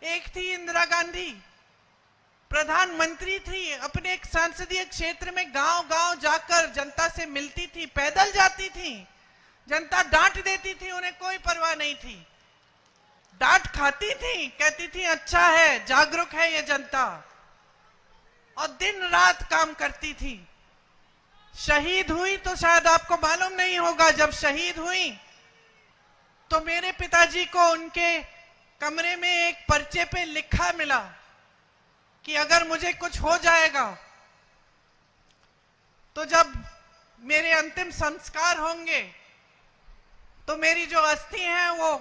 एक थी इंदिरा गांधी, प्रधानमंत्री थी, अपने एक संसदीय क्षेत्र में गांव गांव जाकर जनता से मिलती थी, पैदल जाती थी, जनता डांट देती थी, उन्हें कोई परवाह नहीं थी, डांट खाती थी, कहती थी अच्छा है, जागरूक है ये जनता, और दिन रात काम करती थी। शहीद हुई तो शायद आपको मालूम नहीं होगा, जब शहीद हुई तो मेरे पिताजी को उनके कमरे में एक पर्चे पे लिखा मिला कि अगर मुझे कुछ हो जाएगा तो जब मेरे अंतिम संस्कार होंगे तो मेरी जो अस्थि है वो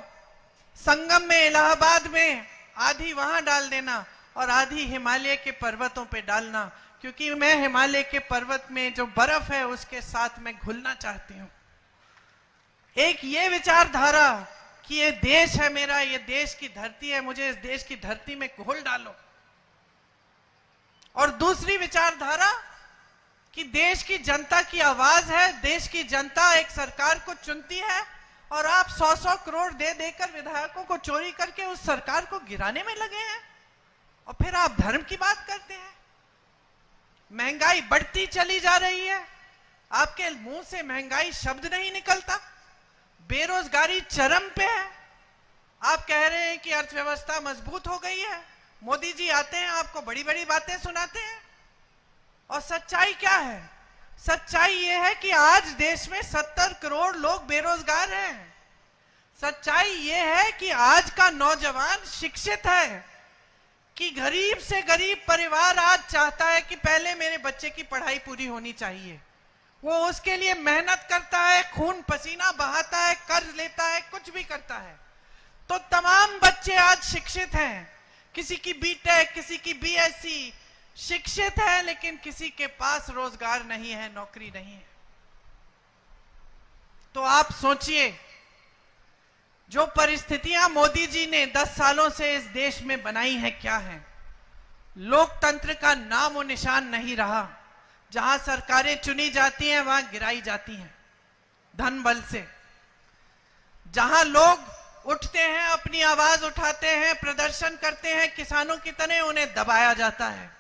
संगम में, इलाहाबाद में, आधी वहां डाल देना और आधी हिमालय के पर्वतों पे डालना, क्योंकि मैं हिमालय के पर्वत में जो बर्फ है उसके साथ मैं घुलना चाहती हूं। एक ये विचारधारा कि ये देश है मेरा, ये देश की धरती है, मुझे इस देश की धरती में घोल डालो। और दूसरी विचारधारा कि देश की जनता की आवाज है, देश की जनता एक सरकार को चुनती है और आप 100-100 करोड़ दे देकर विधायकों को चोरी करके उस सरकार को गिराने में लगे हैं, और फिर आप धर्म की बात करते हैं। महंगाई बढ़ती चली जा रही है, आपके मुंह से महंगाई शब्द नहीं निकलता, बेरोजगारी चरम पे है, आप कह रहे हैं कि अर्थव्यवस्था मजबूत हो गई है, मोदी जी आते हैं आपको बड़ी बड़ी बातें सुनाते हैं, और सच्चाई क्या है? सच्चाई यह है कि आज देश में 70 करोड़ लोग बेरोजगार हैं। सच्चाई यह है कि आज का नौजवान शिक्षित है, कि गरीब से गरीब परिवार आज चाहता है कि पहले मेरे बच्चे की पढ़ाई पूरी होनी चाहिए, वो उसके लिए मेहनत करता है, खून पसीना बहाता है, कर्ज लेता है, कुछ भी करता है। तो तमाम बच्चे आज शिक्षित हैं, किसी की बीटेक, किसी की बीएससी, शिक्षित है, लेकिन किसी के पास रोजगार नहीं है, नौकरी नहीं है। तो आप सोचिए, जो परिस्थितियां मोदी जी ने 10 सालों से इस देश में बनाई हैं क्या है? लोकतंत्र का नाम और निशान नहीं रहा। जहां सरकारें चुनी जाती हैं वहां गिराई जाती हैं धन बल से। जहां लोग उठते हैं, अपनी आवाज उठाते हैं, प्रदर्शन करते हैं, किसानों की तरह उन्हें दबाया जाता है।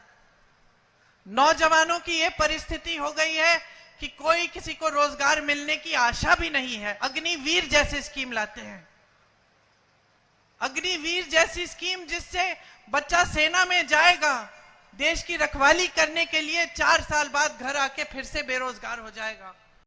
नौजवानों की यह परिस्थिति हो गई है कि कोई किसी को रोजगार मिलने की आशा भी नहीं है। अग्निवीर जैसी स्कीम लाते हैं, अग्निवीर जैसी स्कीम जिससे बच्चा सेना में जाएगा, देश की रखवाली करने के लिए 4 साल बाद घर आके फिर से बेरोजगार हो जाएगा।